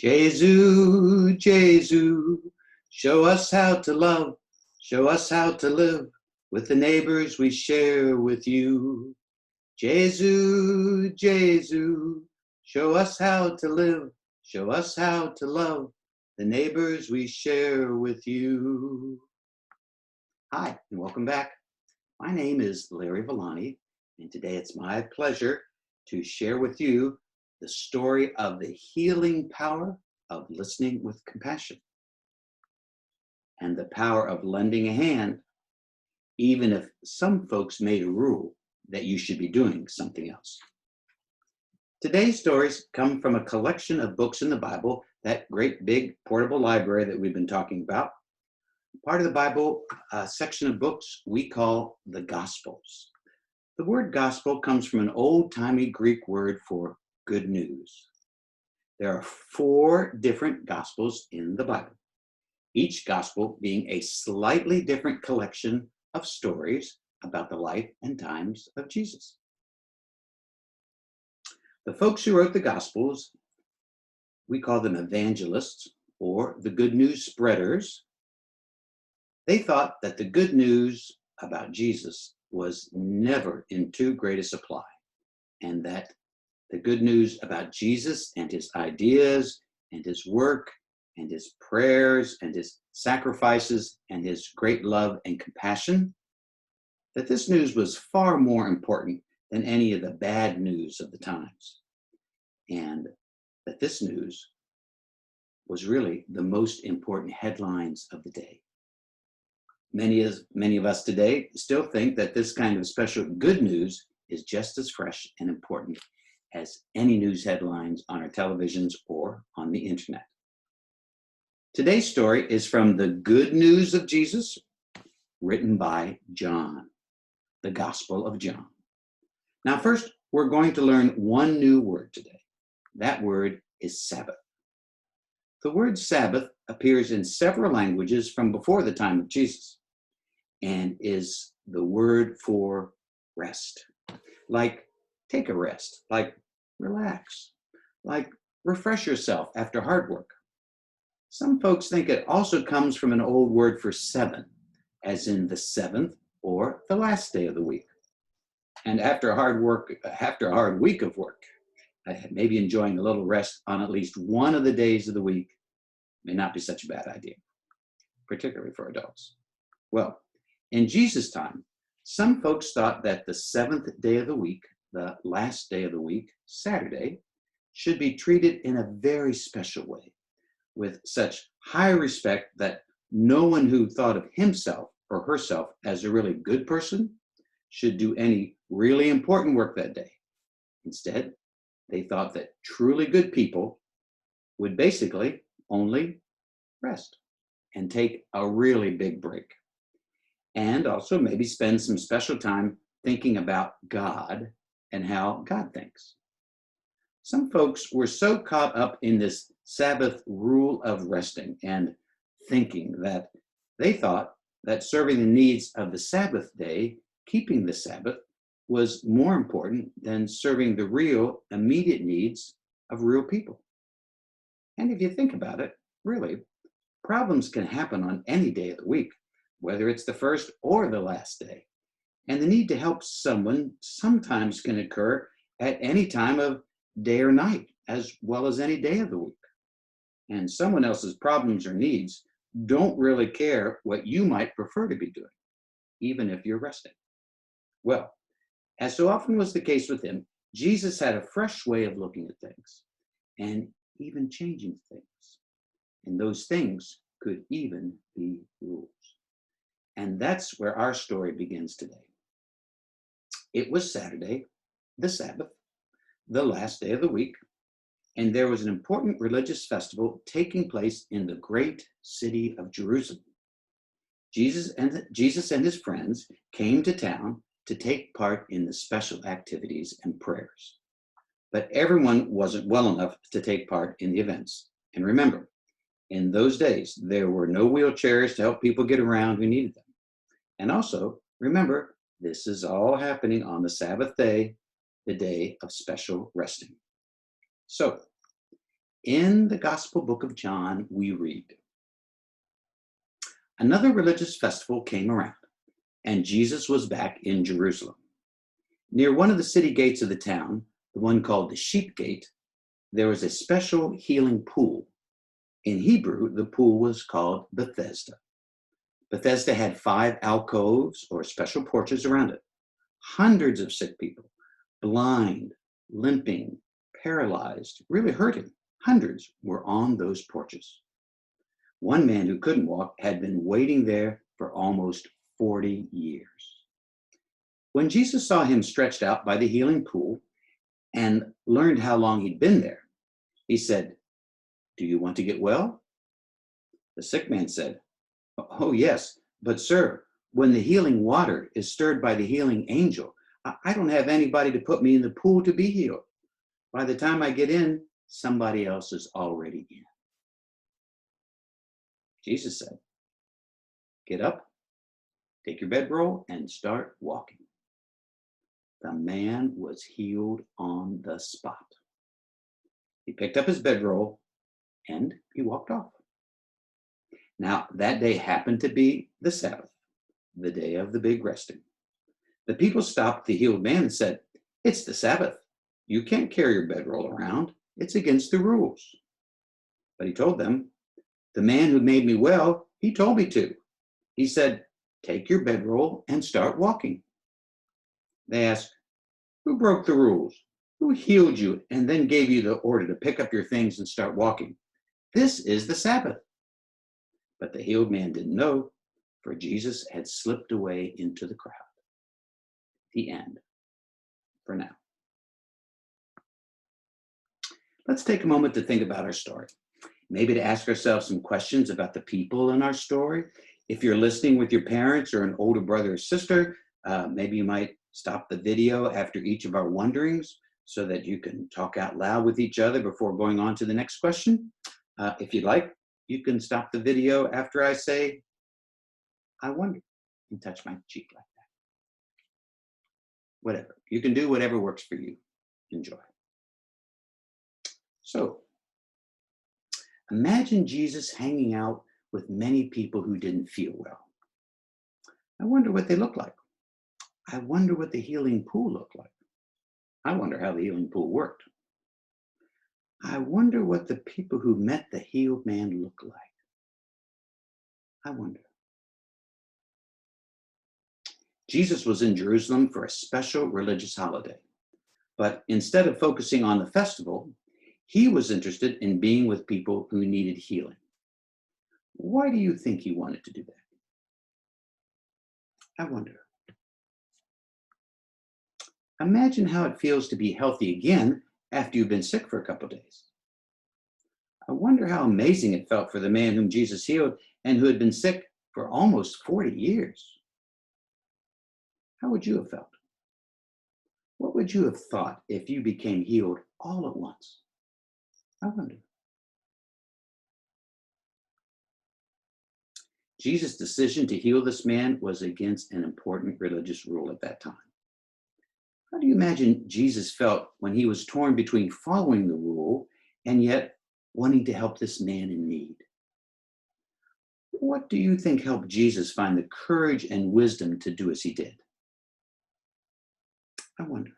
Jesu, Jesu, show us how to love, show us how to live with the neighbors we share with you. Jesu, Jesu, show us how to live, show us how to love the neighbors we share with you. Hi, and welcome back. My name is Larry Vellani, and today it's my pleasure to share with you the story of the healing power of listening with compassion and the power of lending a hand, even if some folks made a rule that you should be doing something else. Today's stories come from a collection of books in the Bible, that great big portable library that we've been talking about. Part of the Bible section of books we call the Gospels. The word gospel comes from an old-timey Greek word for good news. There are 4 different Gospels in the Bible, each Gospel being a slightly different collection of stories about the life and times of Jesus. The folks who wrote the Gospels, we call them evangelists or the good news spreaders. They thought that the good news about Jesus was never in too great a supply, and that the good news about Jesus and his ideas and his work and his prayers and his sacrifices and his great love and compassion, that this news was far more important than any of the bad news of the times, and that this news was really the most important headlines of the day. Many of us today still think that this kind of special good news is just as fresh and important as any news headlines on our televisions or on the internet. Today's story is from the Good News of Jesus, written by John, the Gospel of John. Now, first, we're going to learn one new word today. That word is Sabbath. The word Sabbath appears in several languages from before the time of Jesus and is the word for rest, like take a rest, like relax, like refresh yourself after hard work. Some folks think it also comes from an old word for 7, as in the 7th or the last day of the week. And after a hard week of work, maybe enjoying a little rest on at least one of the days of the week may not be such a bad idea, particularly for adults. Well, in Jesus' time, some folks thought that the 7th day of the week, the last day of the week, Saturday, should be treated in a very special way, with such high respect that no one who thought of himself or herself as a really good person should do any really important work that day. Instead, they thought that truly good people would basically only rest and take a really big break. And also maybe spend some special time thinking about God and how God thinks. Some folks were so caught up in this Sabbath rule of resting and thinking that they thought that serving the needs of the Sabbath day, keeping the Sabbath, was more important than serving the real, immediate needs of real people. And if you think about it, really, problems can happen on any day of the week, whether it's the first or the last day. And the need to help someone sometimes can occur at any time of day or night, as well as any day of the week. And someone else's problems or needs don't really care what you might prefer to be doing, even if you're resting. Well, as so often was the case with him, Jesus had a fresh way of looking at things and even changing things. And those things could even be rules. And that's where our story begins today. It was Saturday, the Sabbath, the last day of the week, and there was an important religious festival taking place in the great city of Jerusalem. Jesus and his friends came to town to take part in the special activities and prayers. But everyone wasn't well enough to take part in the events. And remember, in those days, there were no wheelchairs to help people get around who needed them. And also, remember, this is all happening on the Sabbath day, the day of special resting. So, In the Gospel book of John, we read, another religious festival came around, and Jesus was back in Jerusalem. Near one of the city gates of the town, the one called the Sheep Gate, there was a special healing pool. In Hebrew, the pool was called Bethesda. Bethesda had 5 alcoves or special porches around it. Hundreds of sick people, blind, limping, paralyzed, really hurting, hundreds were on those porches. One man who couldn't walk had been waiting there for almost 40 years. When Jesus saw him stretched out by the healing pool and learned how long he'd been there, he said, "Do you want to get well?" The sick man said, "Oh, yes, but sir, when the healing water is stirred by the healing angel, I don't have anybody to put me in the pool to be healed. By the time I get in, somebody else is already in." Jesus said, "Get up, take your bedroll, and start walking." The man was healed on the spot. He picked up his bedroll and he walked off. Now, that day happened to be the Sabbath, the day of the big resting. The people stopped the healed man and said, "It's the Sabbath. You can't carry your bedroll around. It's against the rules." But he told them, "The man who made me well, he told me to. He said, 'Take your bedroll and start walking.'" They asked, "Who broke the rules? Who healed you and then gave you the order to pick up your things and start walking? This is the Sabbath." But the healed man didn't know, for Jesus had slipped away into the crowd. The end, for now. Let's take a moment to think about our story. Maybe to ask ourselves some questions about the people in our story. If you're listening with your parents or an older brother or sister, maybe you might stop the video after each of our wonderings so that you can talk out loud with each other before going on to the next question. If you'd like, you can stop the video after I say, "I wonder," and touch my cheek like that. Whatever. You can do whatever works for you. Enjoy. So, imagine Jesus hanging out with many people who didn't feel well. I wonder what they look like. I wonder what the healing pool looked like. I wonder how the healing pool worked. I wonder what the people who met the healed man looked like. I wonder. Jesus was in Jerusalem for a special religious holiday. But instead of focusing on the festival, he was interested in being with people who needed healing. Why do you think he wanted to do that? I wonder. Imagine how it feels to be healthy again after you've been sick for a couple of days. I wonder how amazing it felt for the man whom Jesus healed and who had been sick for almost 40 years. How would you have felt? What would you have thought if you became healed all at once? I wonder. Jesus' decision to heal this man was against an important religious rule at that time. How do you imagine Jesus felt when he was torn between following the rule and yet wanting to help this man in need? What do you think helped Jesus find the courage and wisdom to do as he did? I wonder.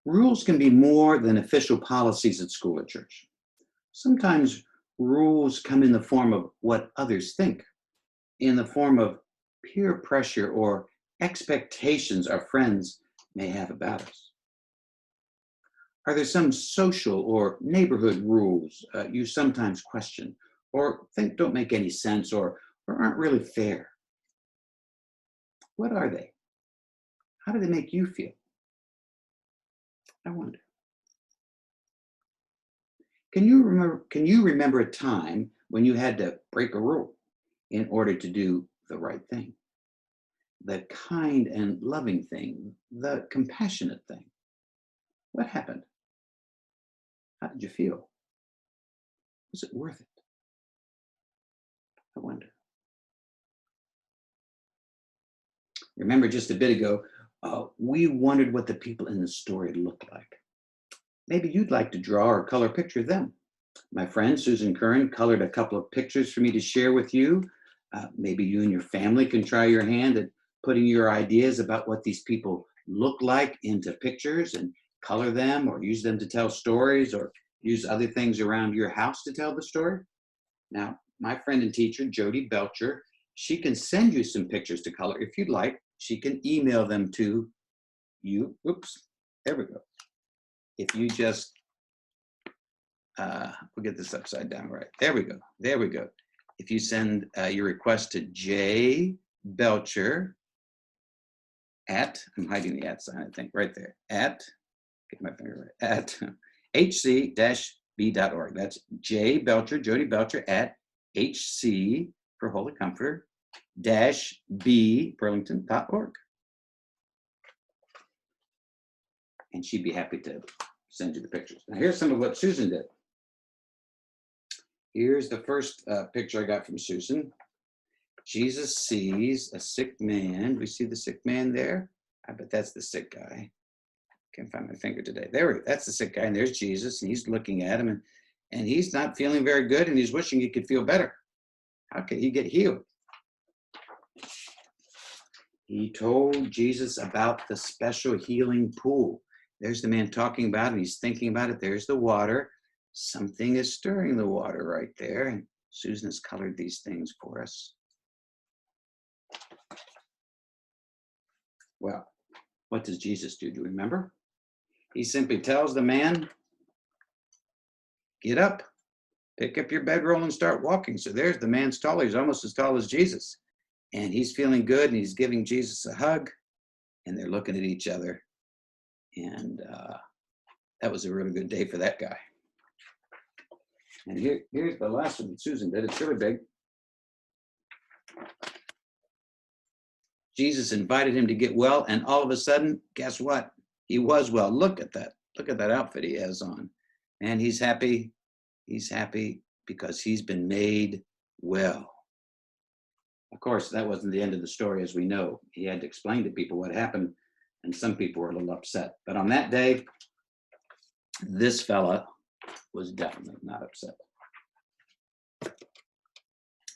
Rules can be more than official policies at school or church. Sometimes rules come in the form of what others think, in the form of peer pressure or expectations our friends may have about us. Are there some social or neighborhood rules you sometimes question or think don't make any sense or aren't really fair? What are they? How do they make you feel? I wonder. Can you remember a time when you had to break a rule in order to do the right thing? The kind and loving thing, the compassionate thing. What happened? How did you feel? Was it worth it? I wonder. Remember just a bit ago, we wondered what the people in the story looked like. Maybe you'd like to draw or color a picture of them. My friend Susan Curran colored a couple of pictures for me to share with you. Maybe you and your family can try your hand at putting your ideas about what these people look like into pictures and color them or use them to tell stories or use other things around your house to tell the story. Now, my friend and teacher, Jody Belcher, she can send you some pictures to color if you'd like. She can email them to you. Oops, there we go. If you just, we'll get this upside down right. There we go. There we go. If you send your request to J Belcher at, I'm hiding the at sign, I think, right there, at, get my finger right, at hc-b.org. That's J Belcher, Jody Belcher at HC for Holy Comforter -B Burlington.org. And she'd be happy to send you the pictures. Now here's some of what Susan did. Here's the first picture I got from Susan. Jesus sees a sick man. Do we see the sick man there? I bet that's the sick guy. Can't find my finger today. There, that's the sick guy, and there's Jesus, and he's looking at him, and he's not feeling very good, and he's wishing he could feel better. How could he get healed? He told Jesus about the special healing pool. There's the man talking about it, and he's thinking about it. There's the water. Something is stirring the water right there, and Susan has colored these things for us. Well, what does Jesus do? Do you remember? He simply tells the man, get up, pick up your bedroll and start walking. So there's the man's taller. He's almost as tall as Jesus. And he's feeling good, and he's giving Jesus a hug, and they're looking at each other. And that was a really good day for that guy. And here's the last one that Susan did. It's really big. Jesus invited him to get well, and all of a sudden, guess what? He was well. Look at that. Look at that outfit he has on. And he's happy. He's happy because he's been made well. Of course, that wasn't the end of the story, as we know. He had to explain to people what happened, and some people were a little upset. But on that day, this fella was definitely not upset.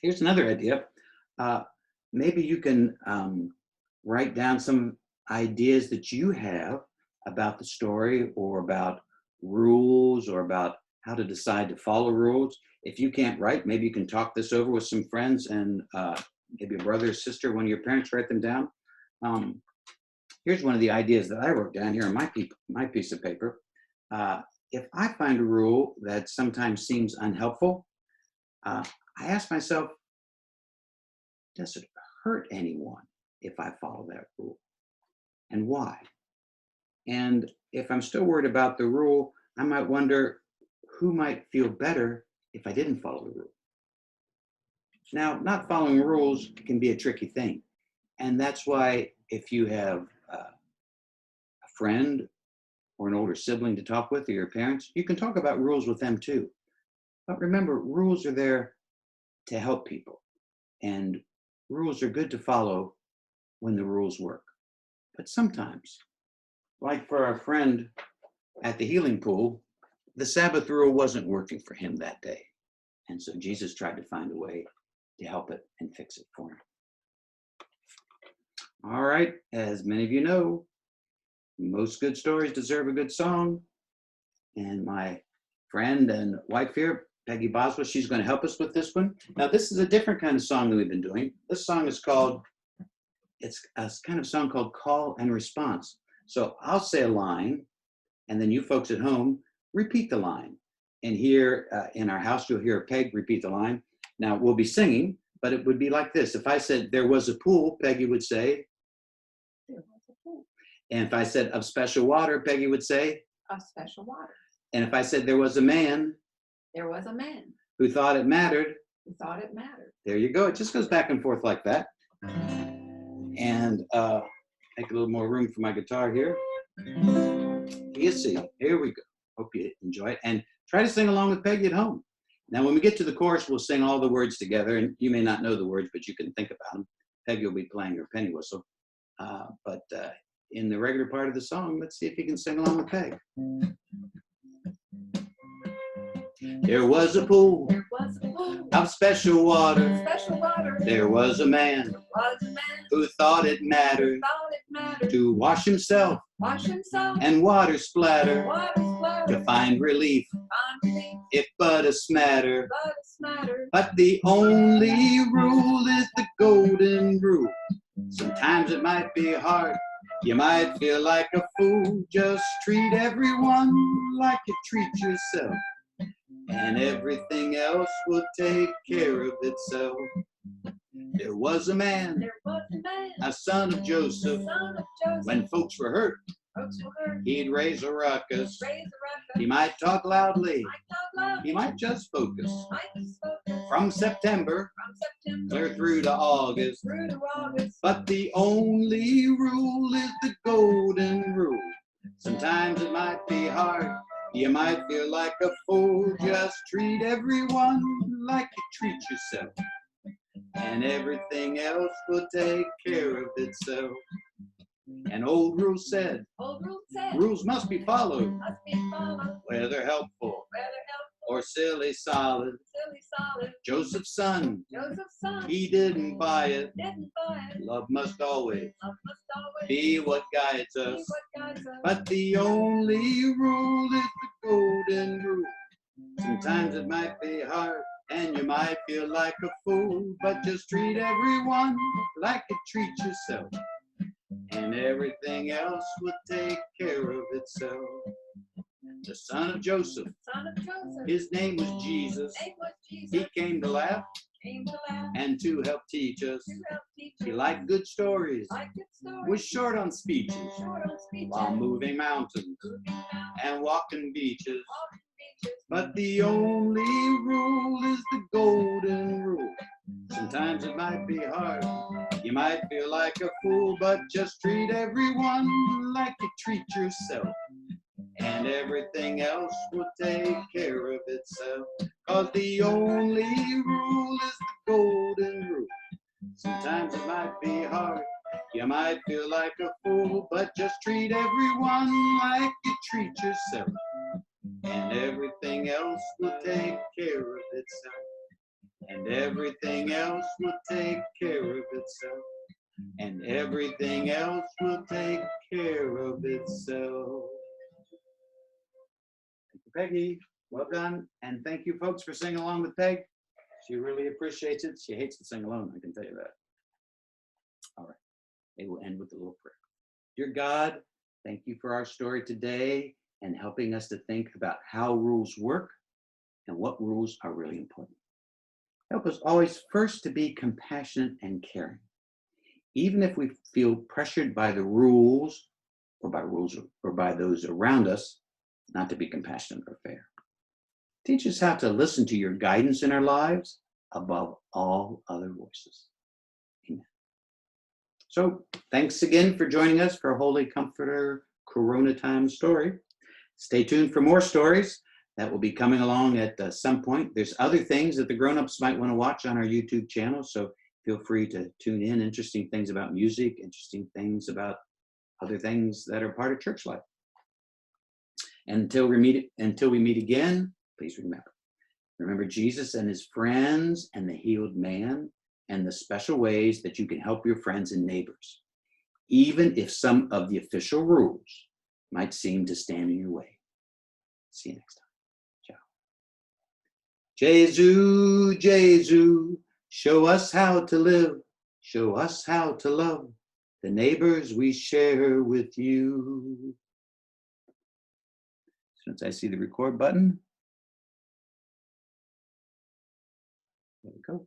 Here's another idea. Maybe you can write down some ideas that you have about the story or about rules or about how to decide to follow rules. If you can't write, maybe you can talk this over with some friends and maybe a brother or sister, one of your parents, write them down. Here's one of the ideas that I wrote down here on my piece of paper. If I find a rule that sometimes seems unhelpful, I ask myself, does it hurt anyone if I follow that rule? And why? And if I'm still worried about the rule, I might wonder who might feel better if I didn't follow the rule. Now, not following rules can be a tricky thing. And that's why if you have a friend or an older sibling to talk with or your parents, you can talk about rules with them too. But remember, rules are there to help people. And rules are good to follow when the rules work. But sometimes, like for our friend at the healing pool, the Sabbath rule wasn't working for him that day. And so Jesus tried to find a way to help it and fix it for him. All right, as many of you know, most good stories deserve a good song. And my friend and wife here, Peggy Boswell, she's going to help us with this one. Now, this is a different kind of song that we've been doing. This song is called, it's a kind of song called Call and Response. So I'll say a line, and then you folks at home repeat the line. And here in our house, you'll hear Peg repeat the line. Now, we'll be singing, but it would be like this. If I said there was a pool, Peggy would say, there was a pool. And if I said of special water, Peggy would say, of special water. And if I said there was a man, there was a man who thought it mattered. Who thought it mattered. There you go. It just goes back and forth like that. And make a little more room for my guitar here. You see, here we go. Hope you enjoy it. And try to sing along with Peggy at home. Now, when we get to the chorus, we'll sing all the words together. And you may not know the words, but you can think about them. Peggy will be playing her penny whistle. But in the regular part of the song, let's see if you can sing along with Peg. There was a pool of special water. Special water. There was a man who thought it mattered to wash himself and water splatter to find relief, if but a smatter. But the only rule is the golden rule. Sometimes it might be hard, you might feel like a fool. Just treat everyone like you treat yourself, and everything else will take care of itself. There was a man, a son of Joseph. When folks were hurt, he'd raise a ruckus. He might talk loudly, he might just focus. From September clear through to August. But the only rule is the golden rule. Sometimes it might be hard, you might feel like a fool. Just treat everyone like you treat yourself, and everything else will take care of itself. An old rule said, rules must be followed, whether helpful or silly solid. Joseph's son, he didn't buy it. Love must always be what guides us. But the only rule is the golden rule. Sometimes it might be hard, and you might feel like a fool, but just treat everyone like you treat yourself, and everything else will take care of itself. The son of Joseph, his name was Jesus. He came to laugh and to help teach us. He liked good stories, was short on speeches, while moving mountains and walking beaches. But the only rule is the golden rule. Sometimes it might be hard, you might feel like a fool, but just treat everyone like you treat yourself, and everything else will take care of itself. 'Cause the only rule is the golden rule. Sometimes it might be hard, you might feel like a fool, but just treat everyone like you treat yourself, and everything else will take care of itself, and everything else will take care of itself, and everything else will take care of itself. Thank you, Peggy. Well done. And thank you, folks, for singing along with Peg. She really appreciates it. She hates to sing alone, I can tell you that. All right. It will end with a little prayer. Dear God, thank you for our story today and helping us to think about how rules work and what rules are really important. Help us always first to be compassionate and caring, even if we feel pressured by the rules or by those around us, not to be compassionate or fair. Teach us how to listen to your guidance in our lives above all other voices. Amen. So thanks again for joining us for Holy Comforter Corona Time story. Stay tuned for more stories that will be coming along at some point. There's other things that the grown-ups might want to watch on our YouTube channel, so feel free to tune in. Interesting things about music, interesting things about other things that are part of church life. And until we meet again, please remember Jesus and his friends and the healed man and the special ways that you can help your friends and neighbors, even if some of the official rules might seem to stand in your way. See you next time. Ciao. Jesu, Jesu, show us how to live, show us how to love the neighbors we share with you. Since I see the record button, there we go.